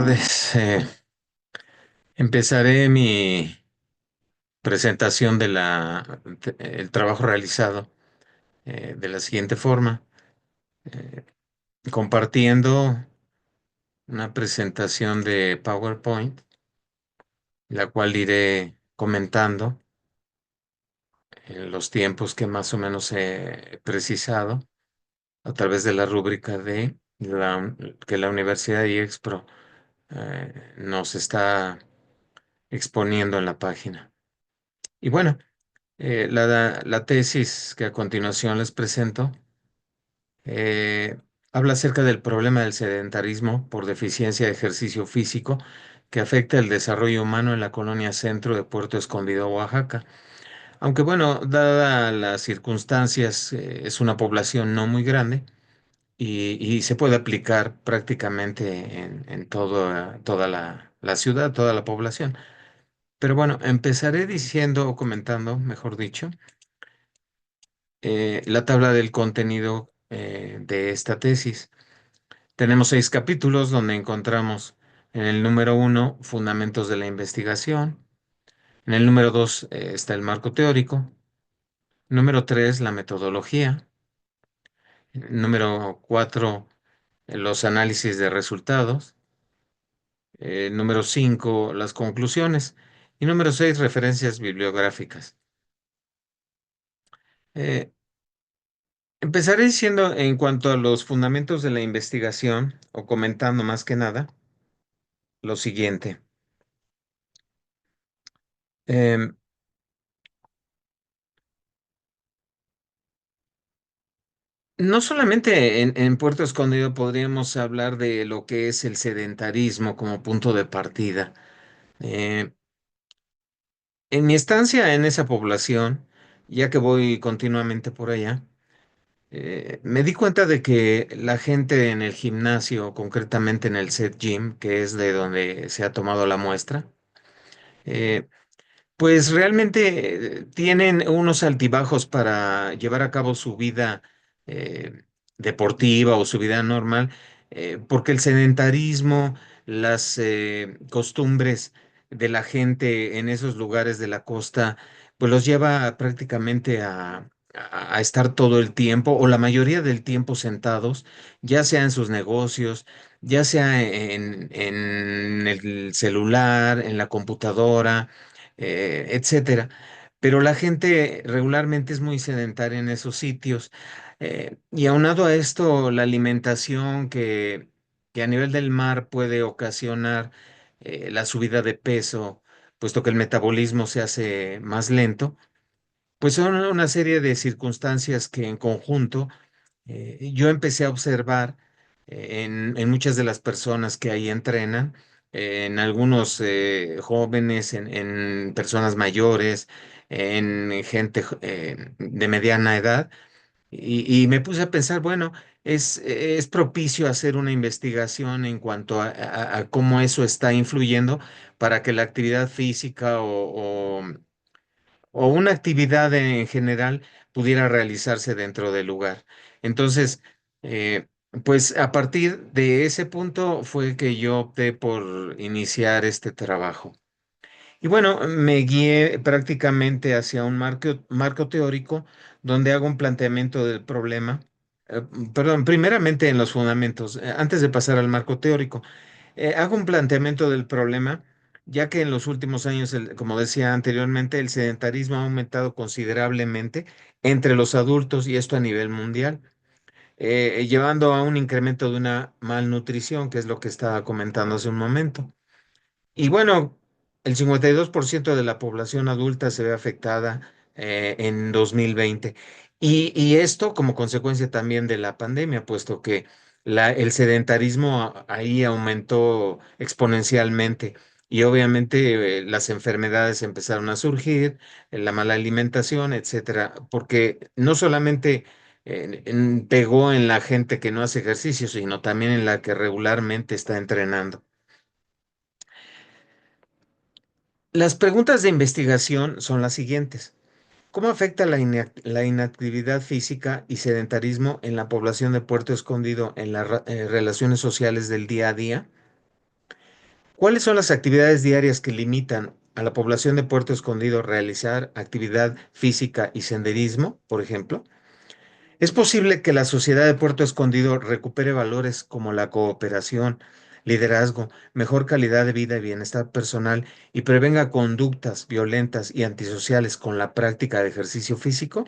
tardes. Empezaré mi presentación el trabajo realizado de la siguiente forma, eh, compartiendo una presentación de PowerPoint, la cual iré comentando en los tiempos que más o menos he precisado a través de la rúbrica que la Universidad de IEXPRO nos está exponiendo en la página. Y bueno. La tesis que a continuación les presento eh, habla acerca del problema del sedentarismo por deficiencia de ejercicio físico que afecta el desarrollo humano en la colonia centro de Puerto Escondido, Oaxaca. Aunque bueno, dadas las circunstancias, es una población no muy grande y se puede aplicar prácticamente en toda la ciudad, toda la población. Pero bueno, empezaré diciendo o comentando, mejor dicho, la tabla del contenido de esta tesis. Tenemos 6 capítulos donde encontramos en el número 1 fundamentos de la investigación, en el número 2 está el marco teórico, número 3 la metodología, número 4 los análisis de resultados, número 5 las conclusiones y número 6 referencias bibliográficas. Eh, Empezaré diciendo en cuanto a los fundamentos de la investigación, o comentando más que nada, lo siguiente. Em, no solamente en Puerto Escondido podríamos hablar de lo que es el sedentarismo como punto de partida. Eh, en mi estancia en esa población, ya que voy continuamente por allá, me di cuenta de que la gente en el gimnasio, concretamente en el Set Gym, que es de donde se ha tomado la muestra, eh, pues realmente tienen unos altibajos para llevar a cabo su vida eh, deportiva o su vida normal, porque el sedentarismo, las costumbres de la gente en esos lugares de la costa, pues los lleva prácticamente a estar todo el tiempo o la mayoría del tiempo sentados, ya sea en sus negocios, ya sea en el celular, en la computadora, etcétera. Pero la gente regularmente es muy sedentaria en esos sitios. Y aunado a esto, la alimentación que a nivel del mar puede ocasionar la subida de peso, puesto que el metabolismo se hace más lento, pues son una serie de circunstancias que en conjunto yo empecé a observar en muchas de las personas que ahí entrenan, en algunos jóvenes, en personas mayores, en gente de mediana edad, y me puse a pensar, bueno, es propicio hacer una investigación en cuanto a cómo eso está influyendo para que la actividad física o una actividad en general pudiera realizarse dentro del lugar. Entonces, eh, pues a partir de ese punto fue que yo opté por iniciar este trabajo. Y bueno, me guié prácticamente hacia un marco teórico donde hago un planteamiento del problema. eh, Perdón, primeramente en los fundamentos, antes de pasar al marco teórico. Hago un planteamiento del problema, ya que en los últimos años, como decía anteriormente, el sedentarismo ha aumentado considerablemente entre los adultos y esto a nivel mundial, llevando a un incremento de una malnutrición, que es lo que estaba comentando hace un momento. Y bueno, el 52% de la población adulta se ve afectada en 2020. Y esto como consecuencia también de la pandemia, puesto que el sedentarismo ahí aumentó exponencialmente. Y obviamente las enfermedades empezaron a surgir, la mala alimentación, etcétera, porque no solamente pegó en la gente que no hace ejercicio, sino también en la que regularmente está entrenando. Las preguntas de investigación son las siguientes. ¿Cómo afecta la inactividad física y sedentarismo en la población de Puerto Escondido en las relaciones sociales del día a día? ¿Cuáles son las actividades diarias que limitan a la población de Puerto Escondido a realizar actividad física y senderismo, por ejemplo? ¿Es posible que la sociedad de Puerto Escondido recupere valores como la cooperación, liderazgo, mejor calidad de vida y bienestar personal y prevenga conductas violentas y antisociales con la práctica de ejercicio físico?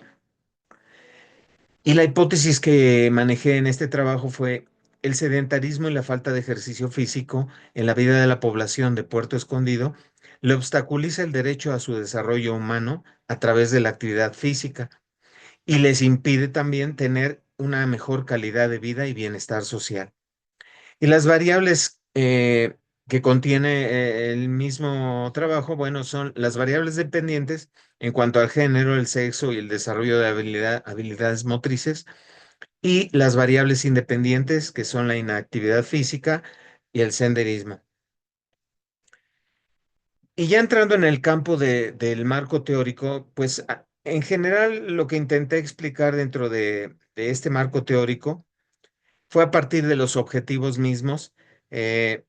Y la hipótesis que manejé en este trabajo fue el sedentarismo y la falta de ejercicio físico en la vida de la población de Puerto Escondido le obstaculiza el derecho a su desarrollo humano a través de la actividad física y les impide también tener una mejor calidad de vida y bienestar social. Y las variables que contiene el mismo trabajo, bueno, son las variables dependientes en cuanto al género, el sexo y el desarrollo de habilidades motrices, y las variables independientes, que son la inactividad física y el senderismo. Y ya entrando en el campo del marco teórico, pues en general lo que intenté explicar dentro de este marco teórico fue a partir de los objetivos mismos, eh,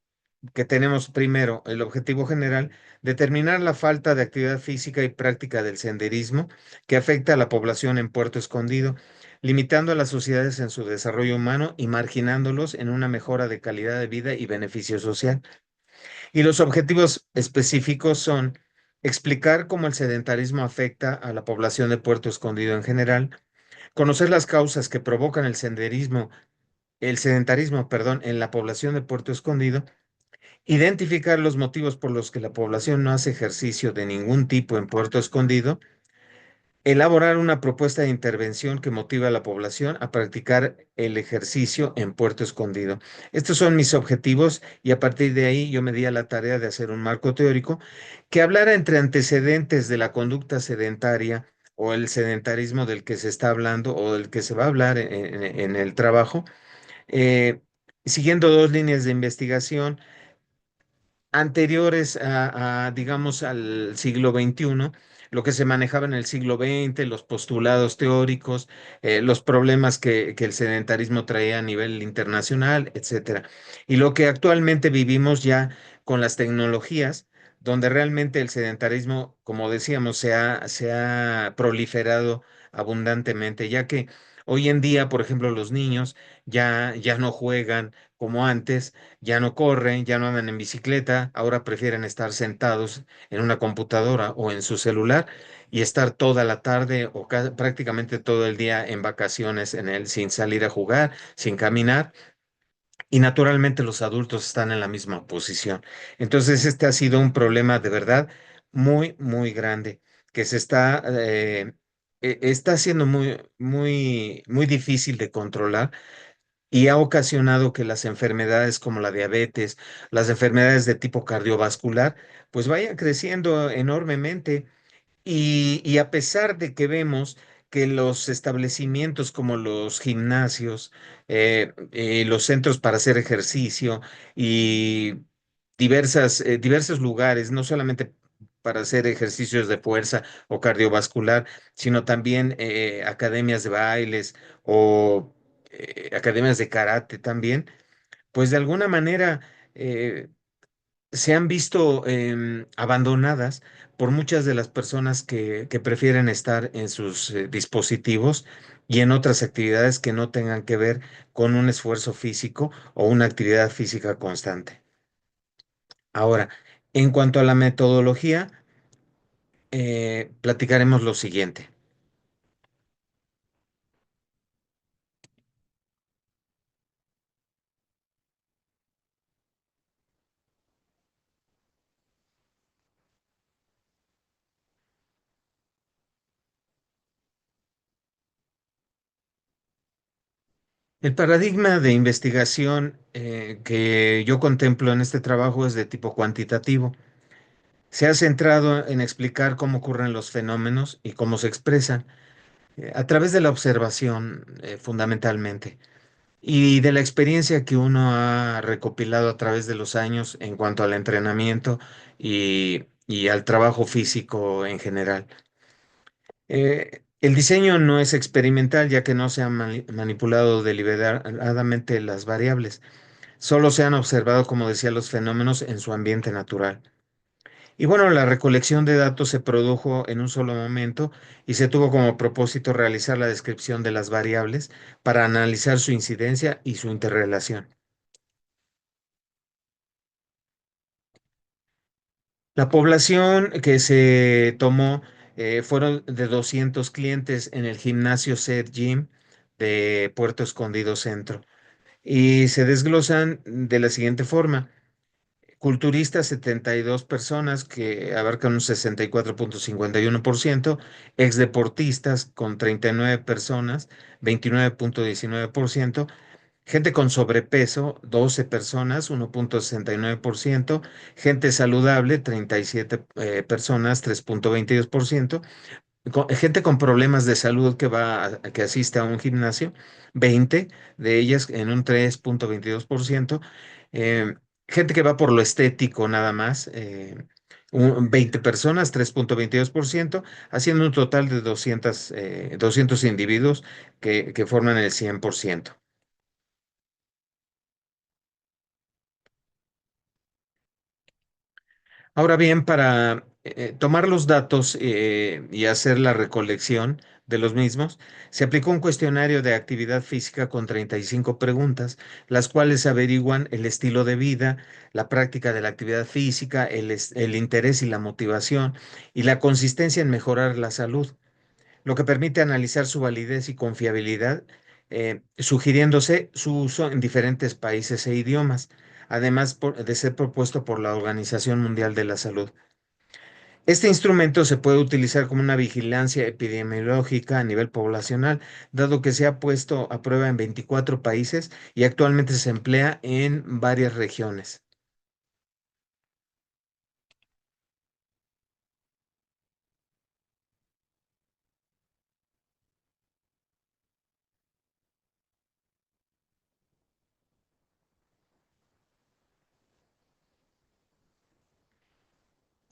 que tenemos primero, el objetivo general, determinar la falta de actividad física y práctica del senderismo que afecta a la población en Puerto Escondido, limitando a las sociedades en su desarrollo humano y marginándolos en una mejora de calidad de vida y beneficio social. Y los objetivos específicos son explicar cómo el sedentarismo afecta a la población de Puerto Escondido en general, conocer las causas que provocan el sedentarismo, perdón, en la población de Puerto Escondido, identificar los motivos por los que la población no hace ejercicio de ningún tipo en Puerto Escondido, elaborar una propuesta de intervención que motive a la población a practicar el ejercicio en Puerto Escondido. Estos son mis objetivos y a partir de ahí yo me di a la tarea de hacer un marco teórico que hablara entre antecedentes de la conducta sedentaria o el sedentarismo del que se está hablando o del que se va a hablar en el trabajo, eh, siguiendo dos líneas de investigación anteriores digamos, al siglo XXI, lo que se manejaba en el siglo XX, los postulados teóricos, los problemas que el sedentarismo traía a nivel internacional, etcétera. Y lo que actualmente vivimos ya con las tecnologías, donde realmente el sedentarismo, como decíamos, se ha proliferado abundantemente, ya que hoy en día, por ejemplo, los niños ya no juegan como antes, ya no corren, ya no andan en bicicleta, ahora prefieren estar sentados en una computadora o en su celular y estar toda la tarde o prácticamente todo el día en vacaciones en él sin salir a jugar, sin caminar. Y naturalmente los adultos están en la misma posición. Entonces, este ha sido un problema de verdad muy, muy grande que está siendo muy, muy, muy difícil de controlar y ha ocasionado que las enfermedades como la diabetes, las enfermedades de tipo cardiovascular, pues vayan creciendo enormemente. Y a pesar de que vemos que los establecimientos como los gimnasios, los centros para hacer ejercicio y diversos lugares, no solamente para hacer ejercicios de fuerza o cardiovascular, sino también academias de bailes o academias de karate también, pues de alguna manera eh, se han visto abandonadas por muchas de las personas que prefieren estar en sus dispositivos y en otras actividades que no tengan que ver con un esfuerzo físico o una actividad física constante. Ahora, en cuanto a la metodología, platicaremos lo siguiente. El paradigma de investigación que yo contemplo en este trabajo es de tipo cuantitativo. Se ha centrado en explicar cómo ocurren los fenómenos y cómo se expresan a través de la observación, fundamentalmente, y de la experiencia que uno ha recopilado a través de los años en cuanto al entrenamiento y al trabajo físico en general. El diseño no es experimental, ya que no se han manipulado deliberadamente las variables, Solo se han observado, como decía, los fenómenos en su ambiente natural. Y bueno, la recolección de datos se produjo en un solo momento y se tuvo como propósito realizar la descripción de las variables para analizar su incidencia y su interrelación. La población que se tomó fueron de 200 clientes en el gimnasio Set Gym de Puerto Escondido Centro y se desglosan de la siguiente forma. Culturistas, 72 personas que abarcan un 64,51%. Exdeportistas con 39 personas, 29,19%. Gente con sobrepeso, 12 personas, 1,69%. Gente saludable, 37 personas, 3,22%. Gente con problemas de salud que asiste a un gimnasio, 20 de ellas en un 3,22%. Eh, Gente que va por lo estético nada más, 20 personas, 3,22%, haciendo un total de 200 individuos que forman el 100%. Ahora bien, para tomar los datos y hacer la recolección de los mismos, se aplicó un cuestionario de actividad física con 35 preguntas, las cuales averiguan el estilo de vida, la práctica de la actividad física, el interés y la motivación y la consistencia en mejorar la salud, lo que permite analizar su validez y confiabilidad, sugiriéndose su uso en diferentes países e idiomas, además de ser propuesto por la Organización Mundial de la Salud. Este instrumento se puede utilizar como una vigilancia epidemiológica a nivel poblacional, dado que se ha puesto a prueba en 24 países y actualmente se emplea en varias regiones.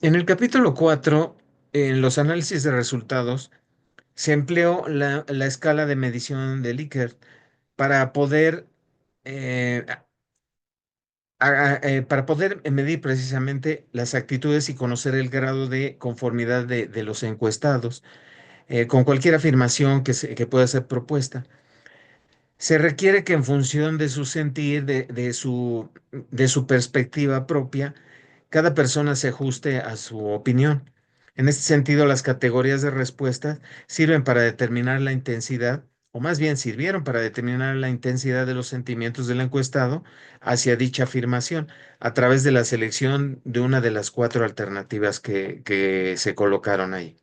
En el capítulo 4, en los análisis de resultados, se empleó la escala de medición de Likert para poder, eh, para poder medir precisamente las actitudes y conocer el grado de conformidad de los encuestados con cualquier afirmación que pueda ser propuesta. Se requiere que en función de su sentir, de su perspectiva propia, cada persona se ajuste a su opinión. En este sentido, las categorías de respuestas sirven para determinar la intensidad, o más bien sirvieron para determinar la intensidad de los sentimientos del encuestado hacia dicha afirmación a través de la selección de una de las cuatro alternativas que se colocaron ahí.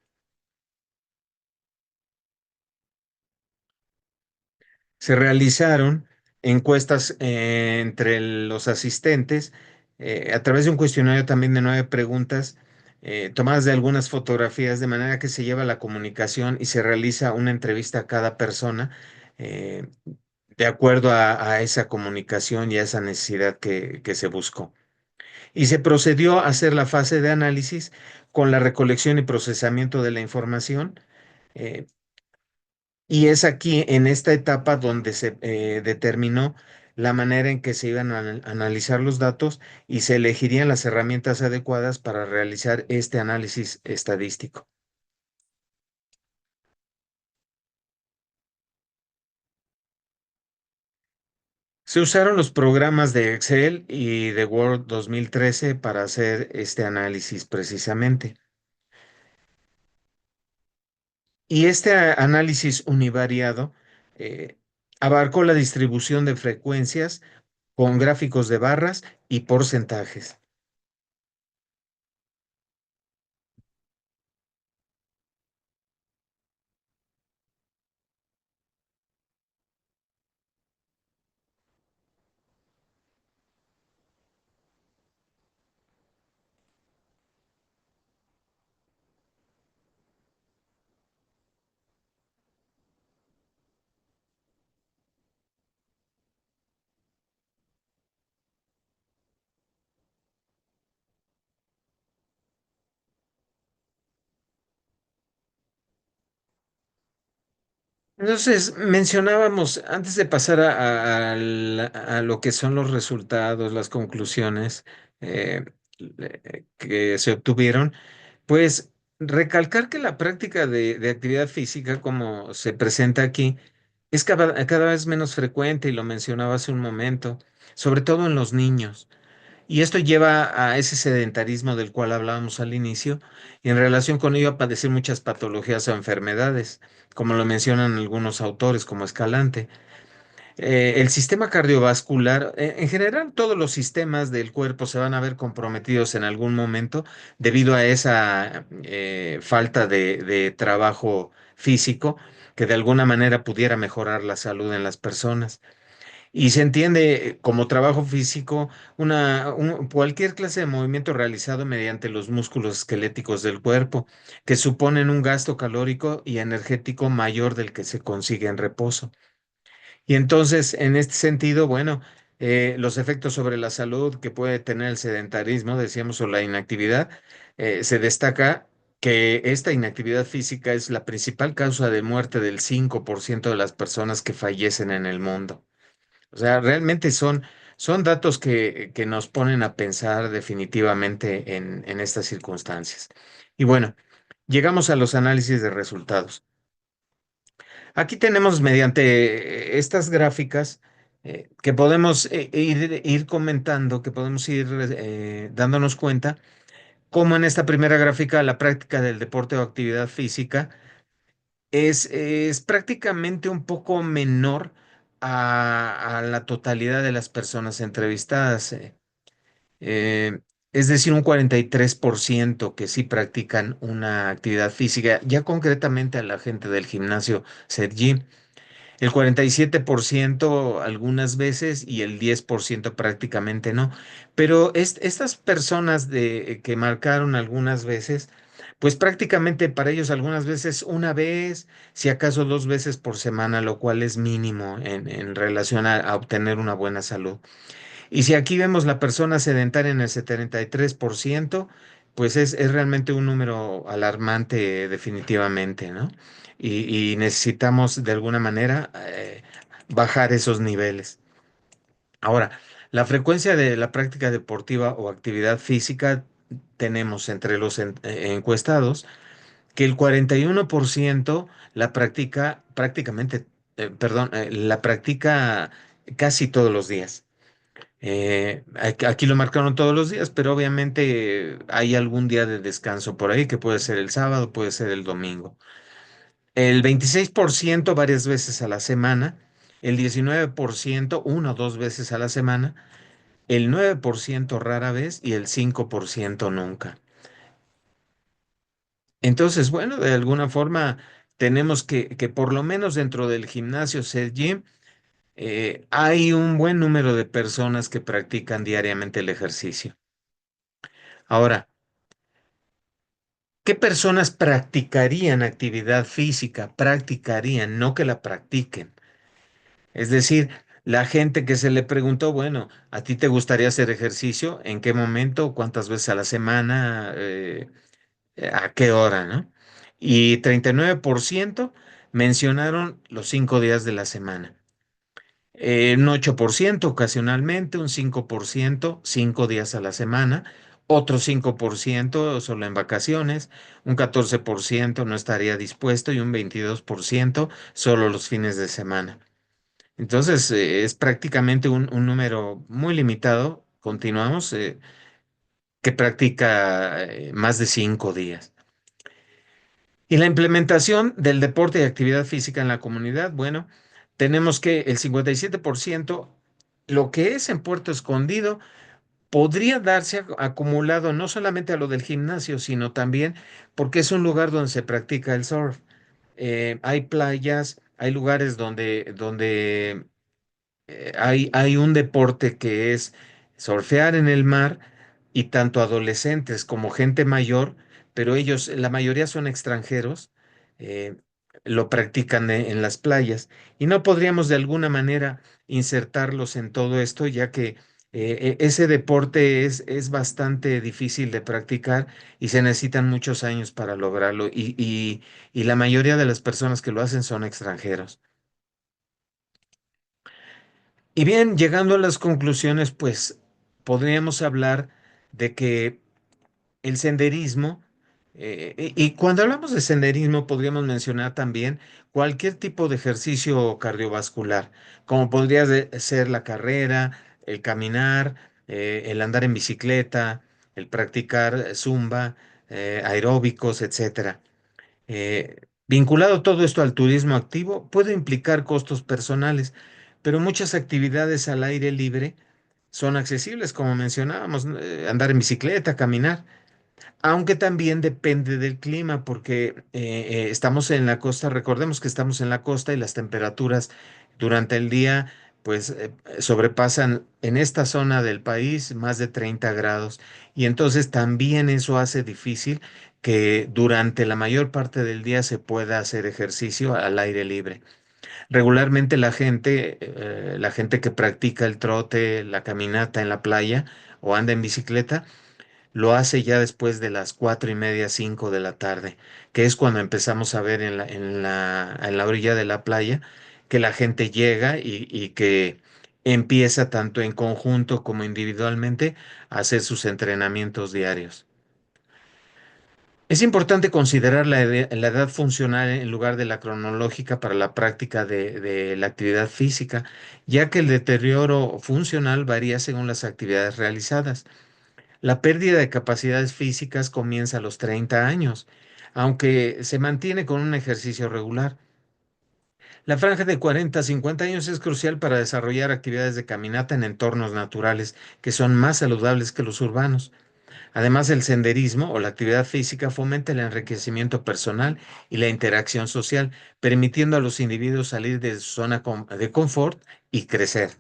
Se realizaron encuestas entre los asistentes a través de un cuestionario también de 9 preguntas tomadas de algunas fotografías, de manera que se lleva la comunicación y se realiza una entrevista a cada persona eh, de acuerdo a esa comunicación y a esa necesidad que se buscó. Y se procedió a hacer la fase de análisis con la recolección y procesamiento de la información. eh, y es aquí, en esta etapa, donde se determinó la manera en que se iban a analizar los datos y se elegirían las herramientas adecuadas para realizar este análisis estadístico. Se usaron los programas de Excel y de Word 2013 para hacer este análisis precisamente. Y este análisis univariado eh, abarcó la distribución de frecuencias con gráficos de barras y porcentajes. Entonces, mencionábamos, antes de pasar a lo que son los resultados, las conclusiones eh, que se obtuvieron, pues recalcar que la práctica de actividad física, como se presenta aquí, es cada vez menos frecuente, y lo mencionaba hace un momento, sobre todo en los niños. Y esto lleva a ese sedentarismo del cual hablábamos al inicio, y en relación con ello a padecer muchas patologías o enfermedades, como lo mencionan algunos autores, como Escalante. El sistema cardiovascular, en general, todos los sistemas del cuerpo se van a ver comprometidos en algún momento debido a esa falta de trabajo físico que de alguna manera pudiera mejorar la salud en las personas. Y se entiende como trabajo físico cualquier clase de movimiento realizado mediante los músculos esqueléticos del cuerpo, que suponen un gasto calórico y energético mayor del que se consigue en reposo. Y entonces, en este sentido, bueno, los efectos sobre la salud que puede tener el sedentarismo, decíamos, o la inactividad, se destaca que esta inactividad física es la principal causa de muerte del 5% de las personas que fallecen en el mundo. O sea, realmente son datos que nos ponen a pensar definitivamente en estas circunstancias. Y bueno, llegamos a los análisis de resultados. Aquí tenemos mediante estas gráficas que podemos ir comentando, que podemos ir dándonos cuenta cómo en esta primera gráfica la práctica del deporte o actividad física es prácticamente un poco menor a la totalidad de las personas entrevistadas. Eh, es decir, un 43% que sí practican una actividad física, ya concretamente a la gente del gimnasio Sergi. El 47% algunas veces y el 10% prácticamente no. Pero estas personas que marcaron algunas veces, pues prácticamente para ellos algunas veces una vez, si acaso dos veces por semana, lo cual es mínimo en relación a obtener una buena salud. Y si aquí vemos la persona sedentaria en el 73%, pues es realmente un número alarmante definitivamente, ¿no? Y necesitamos de alguna manera bajar esos niveles. Ahora, la frecuencia de la práctica deportiva o actividad física tenemos entre los encuestados que el 41% la practica prácticamente, perdón, la practica casi todos los días. Aquí lo marcaron todos los días, pero obviamente hay algún día de descanso por ahí, que puede ser el sábado, puede ser el domingo. El 26% varias veces a la semana, el 19% una o dos veces a la semana, el 9% rara vez y el 5% nunca. Entonces, bueno, de alguna forma tenemos que por lo menos dentro del gimnasio Set Gym hay un buen número de personas que practican diariamente el ejercicio. Ahora, ¿qué personas practicarían actividad física? Practicarían, no que la practiquen. Es decir, la gente que se le preguntó, bueno, ¿a ti te gustaría hacer ejercicio? ¿En qué momento? ¿Cuántas veces a la semana? ¿A qué hora, no? Y 39% mencionaron los 5 días de la semana. Un 8% ocasionalmente, un 5% 5 días a la semana, otro 5% solo en vacaciones, un 14% no estaría dispuesto y un 22% solo los fines de semana. Entonces, es prácticamente un número muy limitado, continuamos, que practica más de 5 días. Y la implementación del deporte y actividad física en la comunidad, bueno, tenemos que el 57%, lo que es en Puerto Escondido, podría darse acumulado no solamente a lo del gimnasio, sino también porque es un lugar donde se practica el surf. Hay playas, hay lugares donde hay un deporte que es surfear en el mar y tanto adolescentes como gente mayor, pero ellos, la mayoría son extranjeros, eh, lo practican en las playas y no podríamos de alguna manera insertarlos en todo esto, ya que Ese deporte es bastante difícil de practicar y se necesitan muchos años para lograrlo y la mayoría de las personas que lo hacen son extranjeros. Y bien, llegando a las conclusiones, pues podríamos hablar de que el senderismo, y cuando hablamos de senderismo podríamos mencionar también cualquier tipo de ejercicio cardiovascular, como podría ser la carrera, el caminar, el andar en bicicleta, el practicar zumba, aeróbicos, etcétera. Vinculado todo esto al turismo activo, puede implicar costos personales, pero muchas actividades al aire libre son accesibles, como mencionábamos, andar en bicicleta, caminar. Aunque también depende del clima, porque estamos en la costa, recordemos que estamos en la costa y las temperaturas durante el día, pues sobrepasan en esta zona del país más de 30 grados. Y entonces también eso hace difícil que durante la mayor parte del día se pueda hacer ejercicio al aire libre. Regularmente la gente que practica el trote, la caminata en la playa o anda en bicicleta, lo hace ya después de las 4:30, 5 de la tarde, que es cuando empezamos a ver en la orilla de la playa que la gente llega y que empieza tanto en conjunto como individualmente a hacer sus entrenamientos diarios. Es importante considerar la edad funcional en lugar de la cronológica para la práctica de la actividad física, ya que el deterioro funcional varía según las actividades realizadas. La pérdida de capacidades físicas comienza a los 30 años, aunque se mantiene con un ejercicio regular. La franja de 40 a 50 años es crucial para desarrollar actividades de caminata en entornos naturales que son más saludables que los urbanos. Además, el senderismo o la actividad física fomenta el enriquecimiento personal y la interacción social, permitiendo a los individuos salir de su zona de confort y crecer.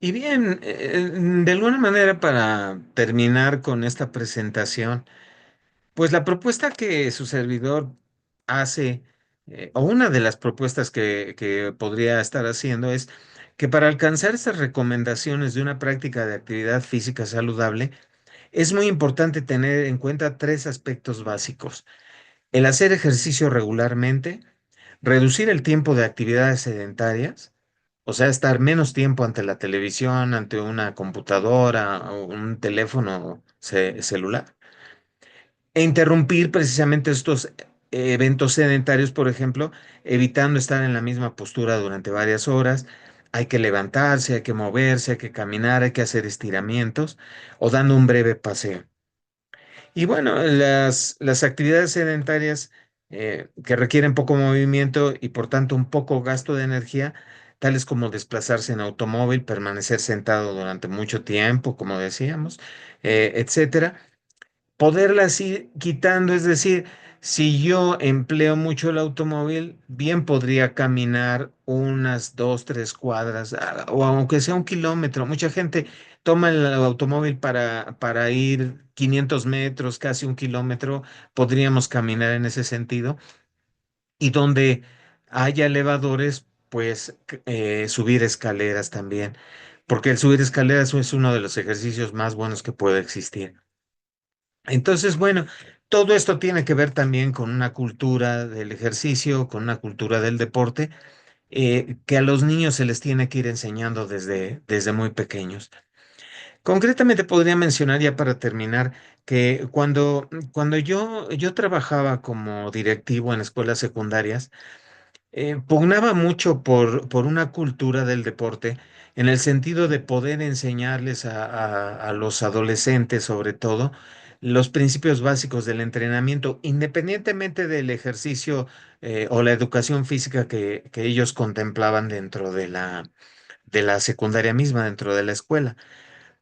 Y bien, de alguna manera para terminar con esta presentación, pues la propuesta que su servidor hace, o una de las propuestas que podría estar haciendo es que para alcanzar estas recomendaciones de una práctica de actividad física saludable, es muy importante tener en cuenta tres aspectos básicos: el hacer ejercicio regularmente, reducir el tiempo de actividades sedentarias, o sea, estar menos tiempo ante la televisión, ante una computadora o un teléfono celular, e interrumpir precisamente estos eventos sedentarios, por ejemplo, evitando estar en la misma postura durante varias horas. Hay que levantarse, hay que moverse, hay que caminar, hay que hacer estiramientos o dando un breve paseo. Y bueno, las actividades sedentarias que requieren poco movimiento y por tanto un poco gasto de energía, tales como desplazarse en automóvil, permanecer sentado durante mucho tiempo, como decíamos, etcétera, poderlas ir quitando, es decir, si yo empleo mucho el automóvil, bien podría caminar unas 2, 3 cuadras, o aunque sea un kilómetro. Mucha gente toma el automóvil para ir 500 metros, casi un kilómetro, podríamos caminar en ese sentido. Y donde haya elevadores, pues subir escaleras también, porque el subir escaleras es uno de los ejercicios más buenos que puede existir. Entonces, bueno, todo esto tiene que ver también con una cultura del ejercicio, con una cultura del deporte, que a los niños se les tiene que ir enseñando desde muy pequeños. Concretamente podría mencionar ya para terminar que cuando yo trabajaba como directivo en escuelas secundarias, pugnaba mucho por una cultura del deporte en el sentido de poder enseñarles a los adolescentes, sobre todo, los principios básicos del entrenamiento, independientemente del ejercicio o la educación física que ellos contemplaban dentro de la secundaria misma, dentro de la escuela,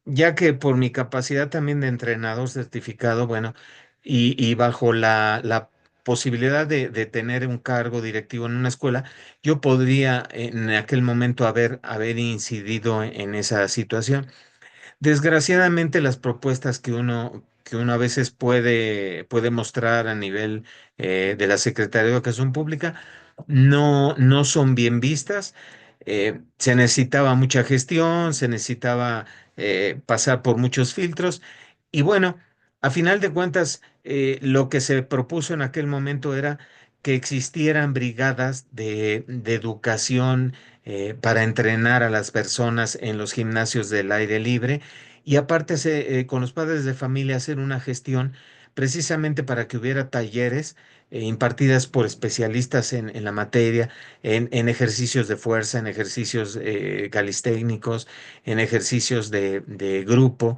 ya que por mi capacidad también de entrenador certificado, bueno, y bajo la posibilidad de tener un cargo directivo en una escuela, yo podría en aquel momento haber incidido en esa situación. Desgraciadamente, las propuestas que uno a veces puede mostrar a nivel de la Secretaría de Educación Pública no son bien vistas. Se necesitaba mucha gestión, se necesitaba pasar por muchos filtros. Y bueno, a final de cuentas, lo que se propuso en aquel momento era que existieran brigadas de educación para entrenar a las personas en los gimnasios del aire libre y aparte con los padres de familia hacer una gestión precisamente para que hubiera talleres impartidas por especialistas en la materia, en ejercicios de fuerza, en ejercicios calisténicos, en ejercicios de grupo,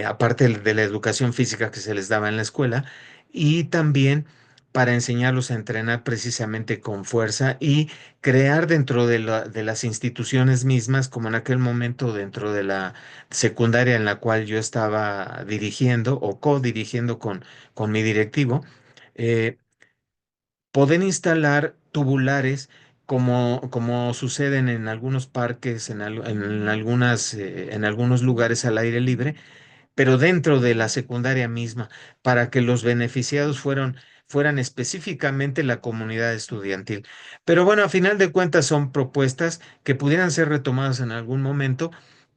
aparte de la educación física que se les daba en la escuela, y también para enseñarlos a entrenar precisamente con fuerza y crear dentro de las instituciones mismas, como en aquel momento dentro de la secundaria en la cual yo estaba dirigiendo o co-dirigiendo con mi directivo, eh, poder instalar tubulares como suceden en algunos parques, en algunos lugares al aire libre, pero dentro de la secundaria misma, para que los beneficiados fueran específicamente la comunidad estudiantil. Pero bueno, a final de cuentas son propuestas que pudieran ser retomadas en algún momento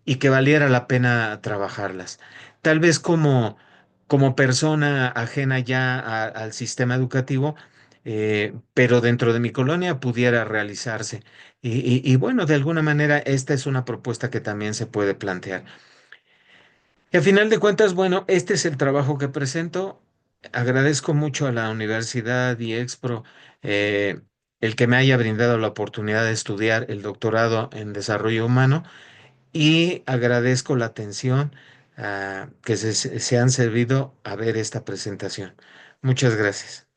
y que valiera la pena trabajarlas. Tal vez como persona ajena ya al sistema educativo, pero dentro de mi colonia pudiera realizarse. Y bueno, de alguna manera esta es una propuesta que también se puede plantear. Y a final de cuentas, bueno, este es el trabajo que presento. Agradezco mucho a la Universidad y Expro eh, el que me haya brindado la oportunidad de estudiar el doctorado en desarrollo humano y agradezco la atención que se han servido a ver esta presentación. Muchas gracias.